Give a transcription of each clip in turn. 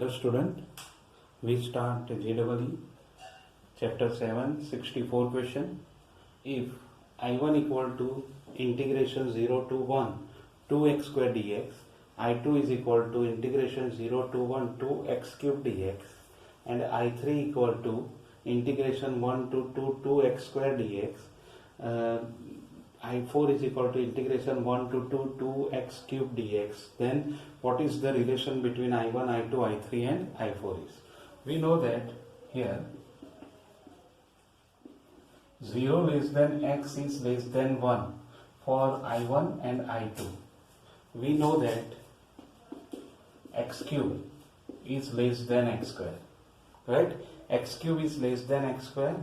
Hello student, we start JEE chapter 7 64 question. If I1 equal to integration 0 to 1 2x square dx, I2 is equal to integration 0 to 1 2x cube dx, and I3 equal to integration 1 to 2 2x square dx, I4 is equal to integration 1 to 2 2x cube dx, then what is the relation between I1, I2, I3 and I4 is? We know that here 0 less than x is less than 1 for I1 and I2. We know that x cube is less than x square, right? X cube is less than x square,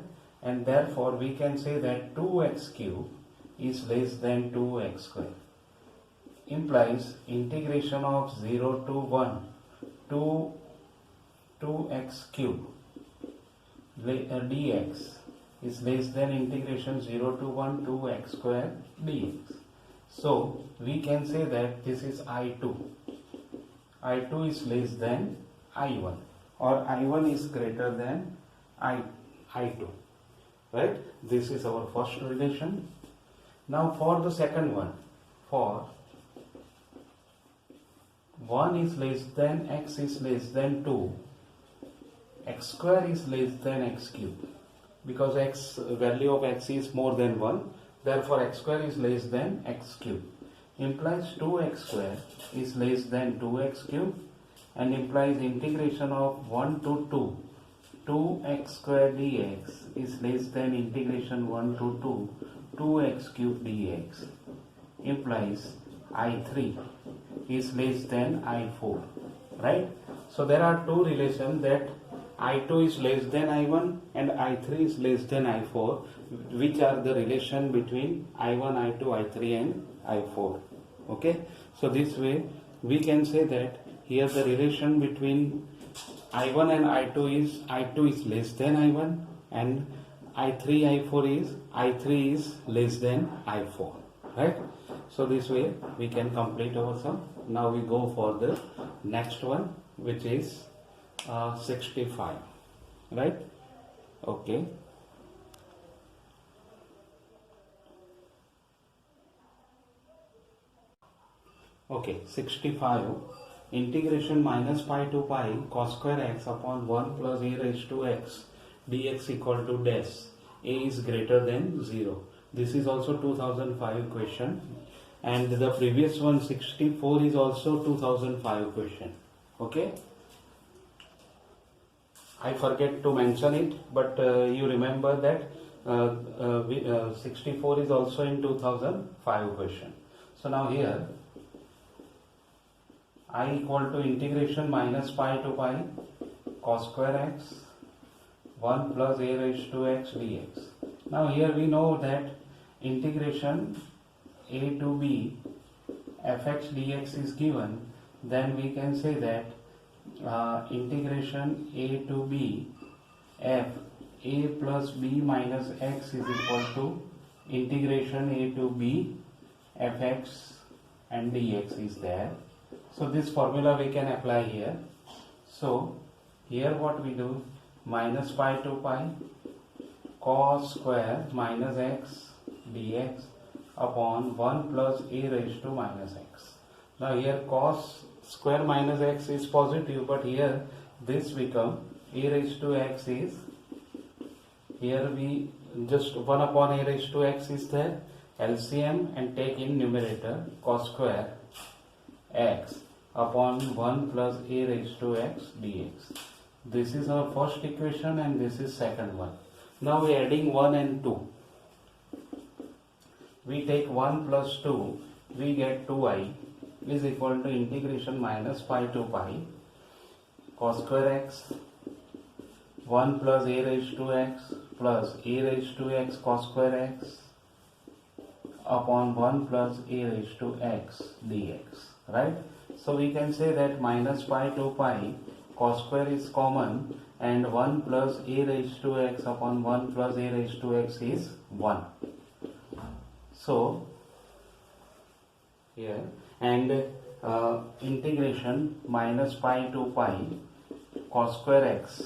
and therefore we can say that 2x cube is less than 2x square, implies integration of 0 to 1 to 2x cube dx is less than integration 0 to 1 to x square dx. So we can say that this is I2. I2 is less than I1, or I1 is greater than I2, right? This is our first relation. Now for the second one, for 1 is less than x is less than 2, x square is less than x cube, because x value of x is more than 1, therefore x square is less than x cube, implies 2x square is less than 2x cube, and implies integration of 1 to 2 2x square dx is less than integration 1 to 2 2x cube dx, implies I3 is less than I4, right? So there are two relations, that I2 is less than I1 and I3 is less than I4, which are the relation between I1, I2, I3 and I4. Okay, so this way we can say that here the relation between I1 and I2 is less than I1, and I3, I3 is less than I4, right? So this way we can complete our sum. Now we go for the next one, which is 65, right? Okay. Okay, 65, integration minus pi to pi cos square x upon 1 plus a raised to x dx equal to dash, a is greater than 0. This is also 2005 question, and the previous one 64 is also 2005 question. Okay, I forget to mention it, but you remember that 64 is also in 2005 question. So now here I equal to integration minus pi to pi cos square x 1 plus a raised to x dx. Now here we know that integration a to b fx dx is given, then we can say that integration a to b f a plus b minus x is equal to integration a to b fx and dx is there. So this formula we can apply here. So here what we do, minus pi to pi cos square minus x dx upon 1 plus a raised to minus x. Now here cos square minus x is positive, but here this become a raised to x is, here we just 1 upon a raised to x is there, LCM and take in numerator cos square x upon 1 plus a raised to x dx. This is our first equation and this is second one. Now we are adding 1 and 2. We take 1 plus 2, we get 2i is equal to integration minus pi to pi cos square x 1 plus a raised to x plus a raised to x cos square x upon 1 plus a raised to x dx, right? So we can say that minus pi to pi cos square is common, and 1 plus a raised to x upon 1 plus a raised to x is 1. So here, and integration minus pi to pi cos square x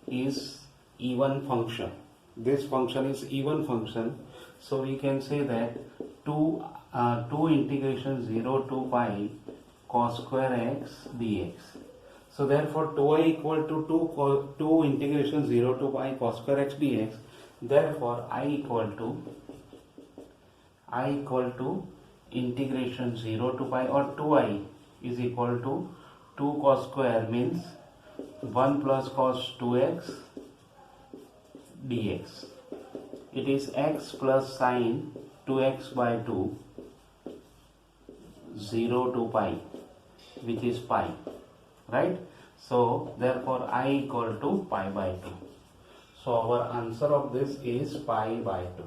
is even function. This function is even function. So we can say that 2 integration 0 to pi cos square x dx. So therefore 2I equal to 2 integration 0 to pi cos square x dx. Therefore I equal to integration 0 to pi, or 2I is equal to 2 cos square means 1 plus cos 2x dx. It is x plus sine 2x by 2 0 to pi, which is pi, right? So therefore I equal to pi by 2. So our answer of this is pi by 2.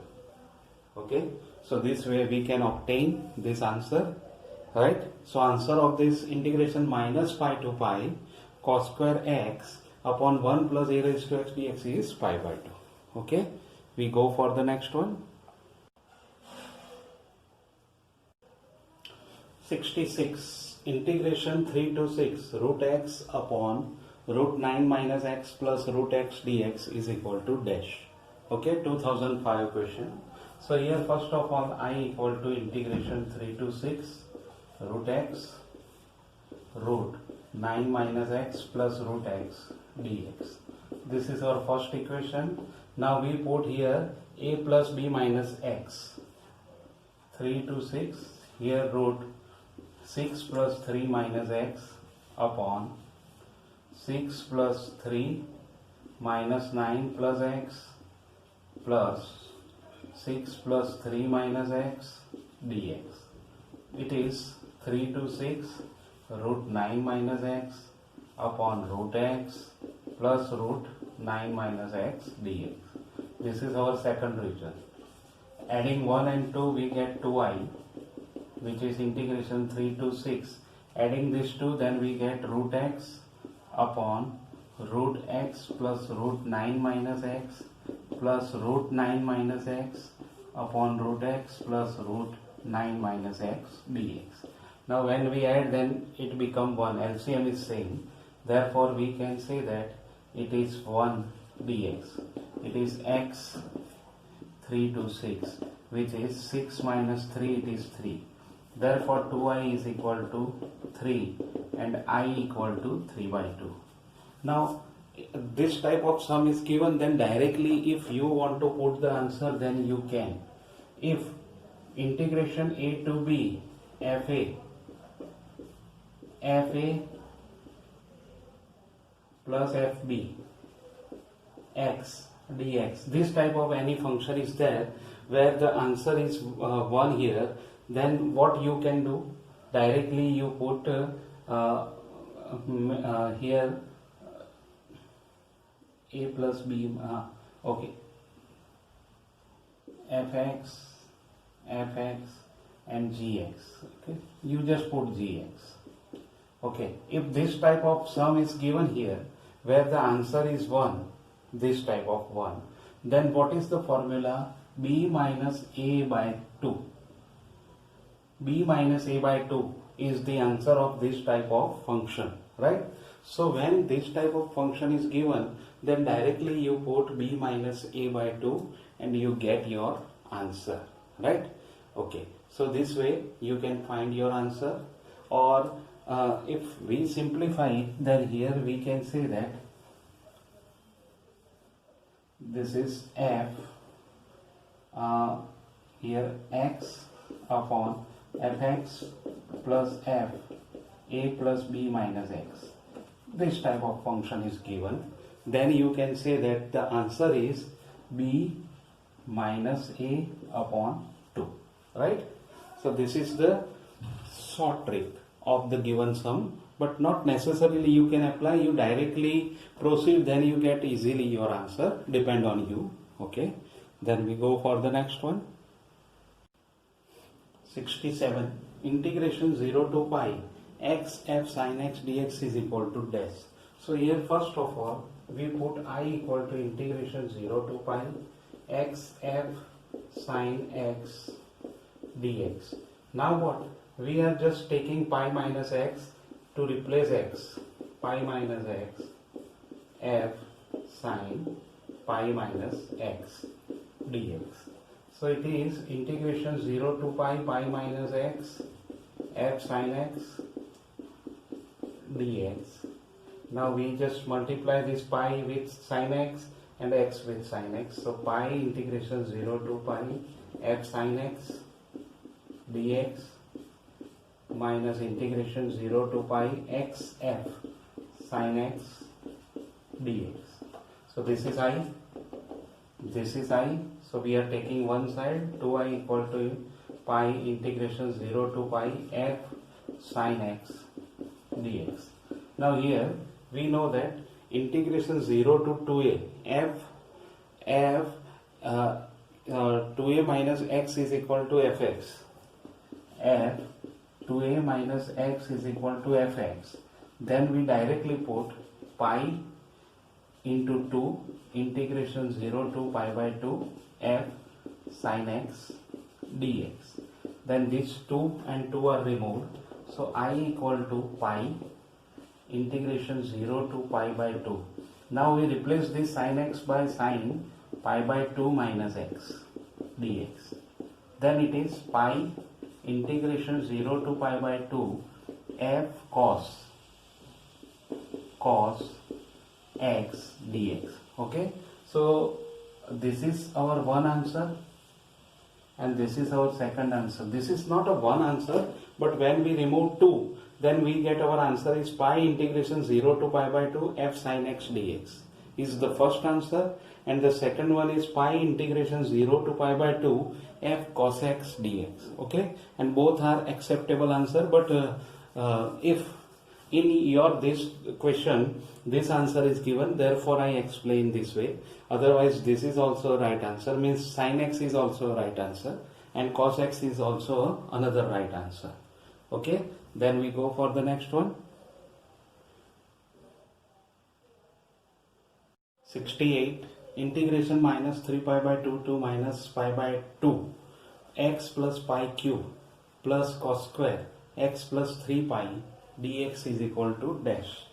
Okay, so this way we can obtain this answer, right? So answer of this integration minus pi to pi cos square x upon 1 plus a raised to x dx is pi by 2. Okay, we go for the next one. 66. Integration 3 to 6 root x upon root 9 minus x plus root x dx is equal to dash. Okay, 2005 question. So here first of all I equal to integration 3 to 6 root x root 9 minus x plus root x dx. This is our first equation. Now we put here a plus b minus x. 3 to 6, here root 6 plus 3 minus x upon 6 plus 3 minus 9 plus x plus 6 plus 3 minus x dx. It is 3 to 6 root 9 minus x upon root x plus root 9 minus x dx. This is our second region. Adding 1 and 2 we get 2i, which is integration 3 to 6. Adding this 2, then we get root x upon root x plus root 9 minus x plus root 9 minus x upon root x plus root 9 minus x dx. Now when we add, then it become 1. LCM is same. Therefore we can say that it is 1 dx. It is x 3 to 6, which is 6 minus 3, it is 3. Therefore 2i is equal to 3 and I equal to 3 by 2. Now this type of sum is given, then directly if you want to put the answer, then you can. If integration a to b fa plus fb x dx, this type of any function is there where the answer is 1 here, then what you can do, directly you put here a plus b, okay, fx and gx. Okay, you just put gx. Okay, if this type of sum is given here where the answer is 1, this type of 1, then what is the formula? B minus a by 2. B minus a by 2 is the answer of this type of function, right? So when this type of function is given, then directly you put b minus a by 2 and you get your answer, right? Okay, so this way you can find your answer. Or if we simplify it, then here we can say that this is f, here x upon fx plus f a plus b minus x. This type of function is given, then you can say that the answer is b minus a upon 2, right? So this is the short trick of the given sum, but not necessarily you can apply. You directly proceed, then you get easily your answer, depend on you. Okay, then we go for the next one. 67. Integration 0 to pi x f sin x dx is equal to dash. So here first of all we put I equal to integration 0 to pi x f sin x dx. Now what? We are just taking pi minus x to replace x. Pi minus x f sine pi minus x dx. So it is integration 0 to pi minus x f sine x dx. Now we just multiply this pi with sine x and x with sine x. So pi integration 0 to pi f sine x dx minus integration 0 to pi x f sine x dx. So this is I, this is I. So we are taking one side, 2i equal to pi integration 0 to pi f sine x dx. Now here we know that integration 0 to 2a f 2a minus x is equal to fx. F 2a minus x is equal to fx. Then we directly put pi into 2 integration 0 to pi by 2 f sine x dx. Then these 2 and 2 are removed. So I equal to pi integration 0 to pi by 2. Now we replace this sine x by sine pi by 2 minus x dx. Then it is pi integration 0 to pi by 2 f cos x dx. Okay, so this is our one answer and this is our second answer. This is not a one answer, but when we remove 2, then we get our answer is pi integration 0 to pi by 2 f sine x dx is the first answer, and the second one is pi integration 0 to pi by 2 f cos x dx. Okay, and both are acceptable answer, but if in your this question this answer is given, therefore I explain this way. Otherwise this is also right answer, means sin x is also right answer and cos x is also another right answer. Okay, then we go for the next one. 68 integration minus 3 pi by 2 to minus pi by 2 x plus pi cube plus cos square x plus 3 pi dx is equal to dash.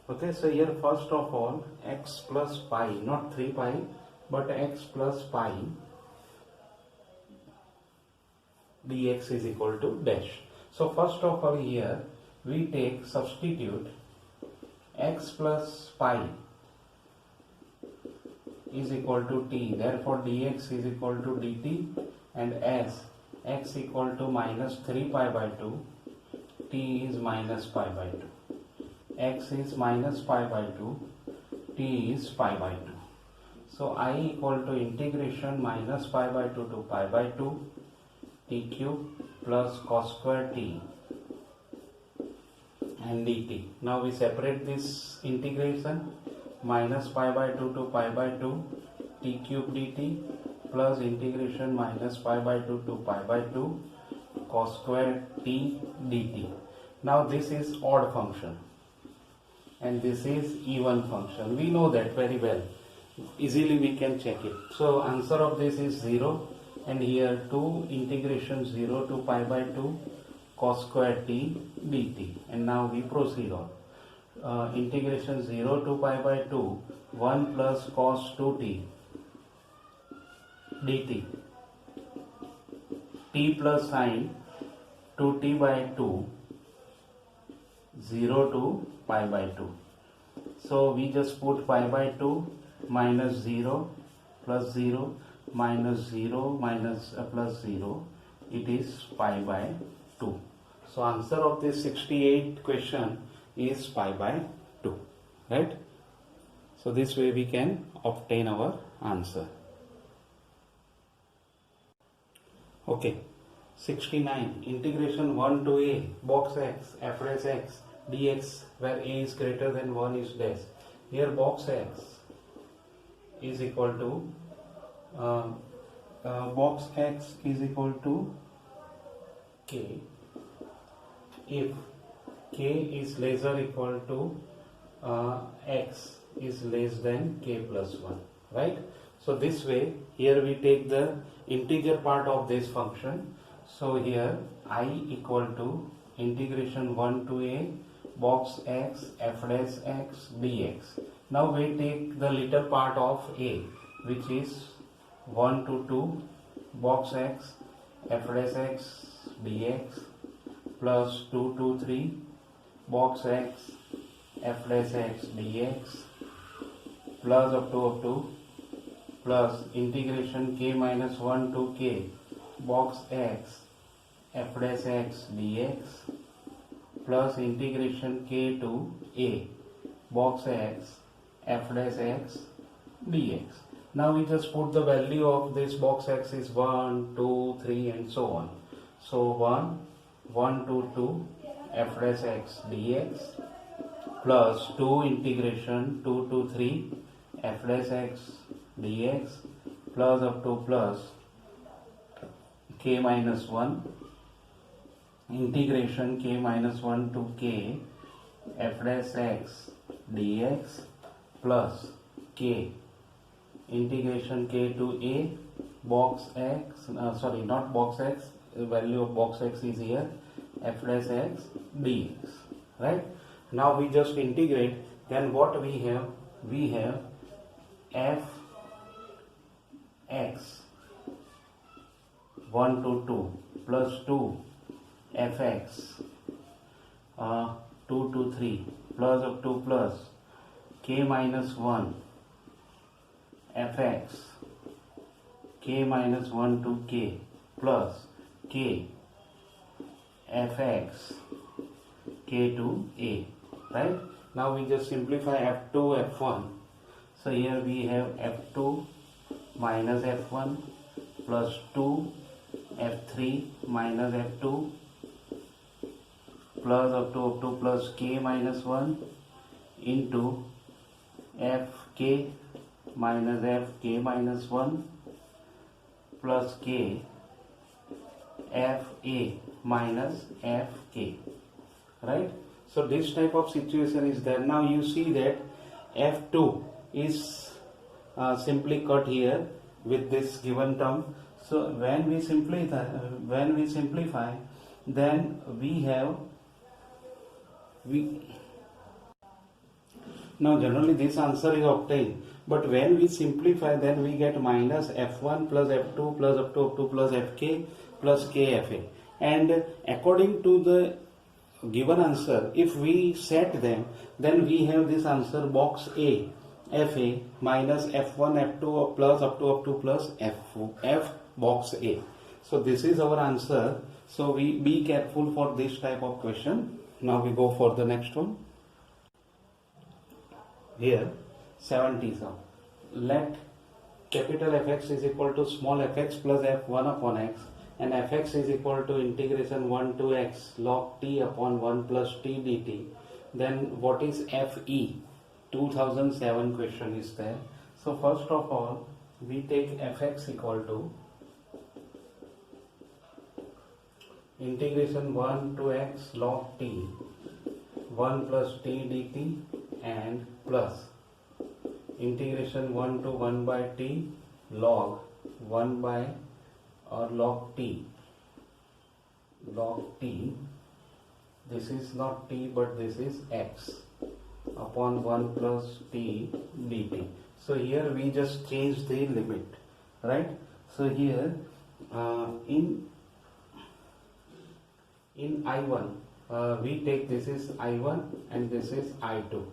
Okay, so here first of all x plus pi, not 3 pi but x plus pi dx is equal to dash. So first of all here we take substitute x plus pi is equal to t, therefore dx is equal to dt, and as x equal to minus 3 pi by 2, t is minus pi by 2, x is minus pi by 2, t is pi by 2. So I equal to integration minus pi by 2 to pi by 2 t cube plus cos square t and dt. Now we separate this integration, minus pi by 2 to pi by 2 t cube dt plus integration minus pi by 2 to pi by 2 cos square t dt. Now this is odd function and this is even function. We know that very well. Easily we can check it. So answer of this is 0, and here 2 integration 0 to pi by 2 cos square t dt. And now we proceed on. Integration 0 to pi by 2 1 plus cos 2t dt, t plus sine 2t by 2 0 to pi by 2. So we just put pi by 2 minus 0 plus 0 minus 0 minus plus 0, it is pi by 2. So answer of this 68 question is pi by 2, right? So this way we can obtain our answer. Okay, 69 integration 1 to a box x f dash x dx, where a is greater than 1 is dash. Here box x is equal to box x is equal to k if k is less or equal to x is less than k plus 1, right? So this way here we take the integer part of this function. So here I equal to integration 1 to a box x f dash x dx. Now we take the little part of a, which is 1 to 2 box x f dash x dx plus 2 to 3 box x f dash x dx plus up to plus integration k minus 1 to k box x f dash x dx plus integration k to a box x f dash x dx. Now we just put the value of this box x is 1, 2, 3 and so on. So 1 to 2 f dash x dx plus 2 integration 2 to 3 f dash x dx plus up to plus k minus 1 integration k minus 1 to k f dash x dx plus k integration k to a box x not box x, the value of box x is here f dash x dx, right? Now we just integrate, then what we have f x 1 to 2 plus 2 fx 2 to 3 plus up to plus k minus 1 fx k minus 1 to k plus k fx k to a, right? Now we just simplify f2 f1. So here we have f2 minus f1 plus 2 f3 minus f2 plus up to plus k minus 1 into fk minus fk minus 1 plus k fa minus fk, right? So this type of situation is there. Now you see that f2 is simply cut here with this given term. So when we simplify, then now generally this answer is obtained, but when we simplify, then we get minus f1 plus f2 plus up to plus fk plus kfa, and according to the given answer, if we set them, then we have this answer box a fa minus f1 f2 plus up to plus f box a. So this is our answer. So we be careful for this type of question. Now we go for the next one. Here 70. So let capital Fx is equal to small fx plus f1 upon x, and fx is equal to integration 1 to x log t upon 1 plus t dt. Then what is fe? 2007 question is there. So first of all, we take fx equal to integration 1 to x log t 1 plus t dt and plus integration 1 to 1 by t log 1 by or log t, this is not t but this is x upon 1 plus t dt. So here we just change the limit, right? So here in I1 we take this is I1 and this is I2.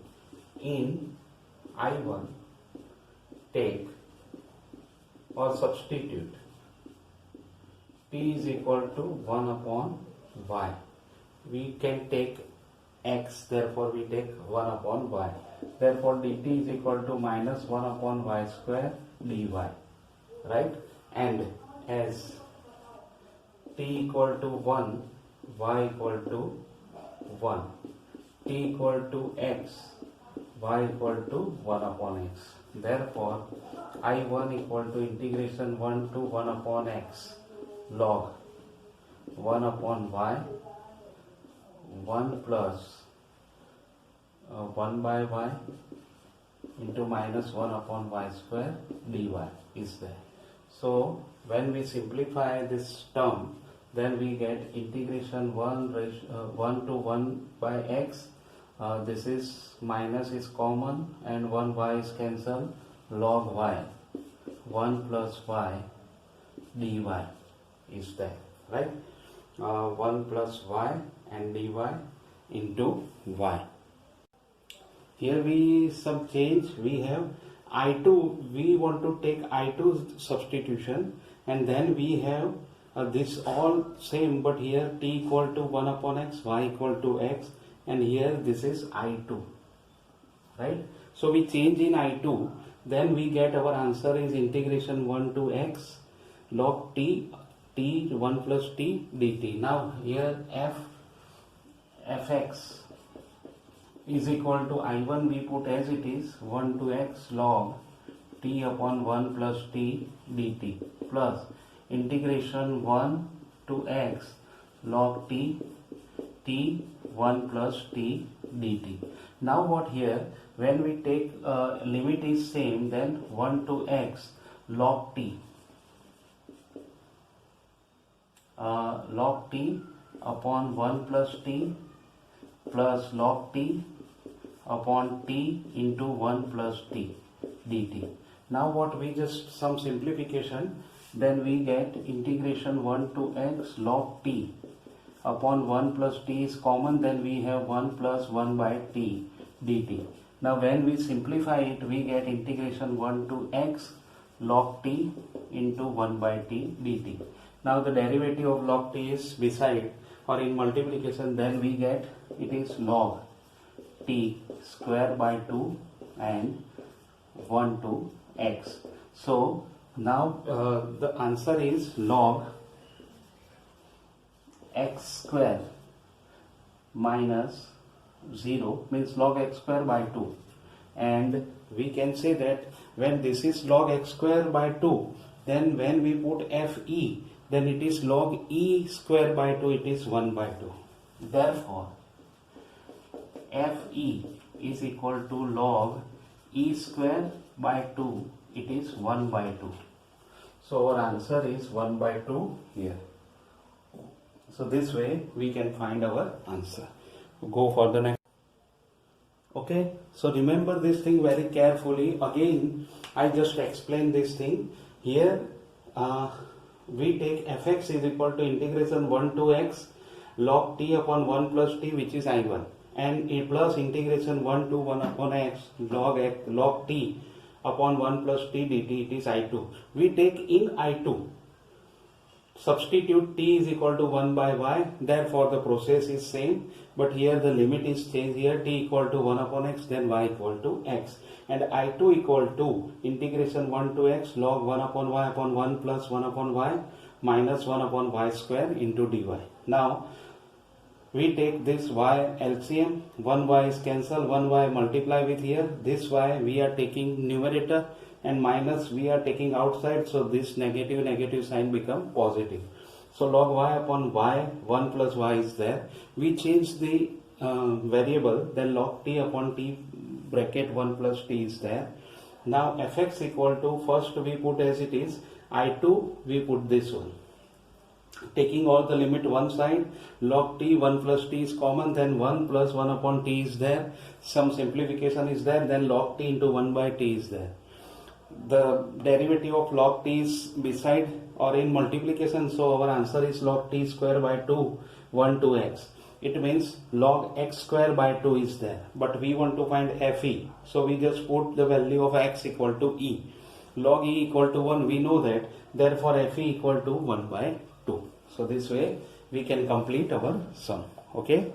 In I1 take or substitute t is equal to 1 upon y. We can take x, therefore we take 1 upon y. Therefore dt is equal to minus 1 upon y square dy, right? And as t equal to 1, y equal to 1, t equal to x, y equal to 1 upon x. Therefore I1 equal to integration 1 to 1 upon x log 1 upon y 1 plus 1 by y into minus 1 upon y square dy is there. So when we simplify this term, then we get integration 1 to 1 by x This is minus is common and 1 y is cancelled, log y, 1 plus y dy is there, right? 1 plus y and dy into y. Here we some change, we have I2, we want to take I2 substitution, and then we have this all same, but here t equal to 1 upon x, y equal to x, and here this is I2, right? So we change in I2, then we get our answer is integration 1 to x log t 1 plus t dt. Now here fx is equal to I1 we put as it is 1 to x log t upon 1 plus t dt plus integration 1 to x log t 1 plus t dt. Now what here, when we take limit is same, then 1 to x log t upon 1 plus t plus log t upon t into 1 plus t dt. Now what we just some simplification, then we get integration 1 to x log t upon 1 plus t is common, then we have 1 plus 1 by t dt. Now when we simplify it, we get integration 1 to x log t into 1 by t dt. Now the derivative of log t is beside or in multiplication, then we get it is log t square by 2 and 1 to x. So now the answer is log x square minus 0 means log x square by 2, and we can say that when this is log x square by 2, then when we put fe, then it is log e square by 2, it is 1 by 2. Therefore fe is equal to log e square by 2, it is 1 by 2. So our answer is 1 by 2 here. So this way we can find our answer. Go for the next. Okay, so remember this thing very carefully. Again, I just explained this thing. Here we take fx is equal to integration 1 to x log t upon 1 plus t, which is I1, and a plus integration 1 to 1 upon x log t upon 1 plus t dt, it is I2. We take in I2, substitute t is equal to 1 by y, therefore the process is same, but here the limit is changed. Here t equal to 1 upon x, then y equal to x, and I2 equal to integration 1 to x log 1 upon y upon 1 plus 1 upon y minus 1 upon y square into dy. Now we take this y LCM, 1 y is cancelled, 1 y multiply with here, this y we are taking numerator and minus we are taking outside, so this negative sign become positive. So log y upon y, 1 plus y is there. We change the variable, then log t upon t bracket 1 plus t is there. Now fx equal to, first we put as it is, I2 we put this one. Taking all the limit one side, log t 1 plus t is common, then 1 plus 1 upon t is there. Some simplification is there, then log t into 1 by t is there. The derivative of log t is beside or in multiplication, so our answer is log t square by 2 1 to x. It means log x square by 2 is there, but we want to find fe, so we just put the value of x equal to e. Log e equal to 1, we know that, therefore fe equal to 1 by 2. So this way we can complete our sum. Okay.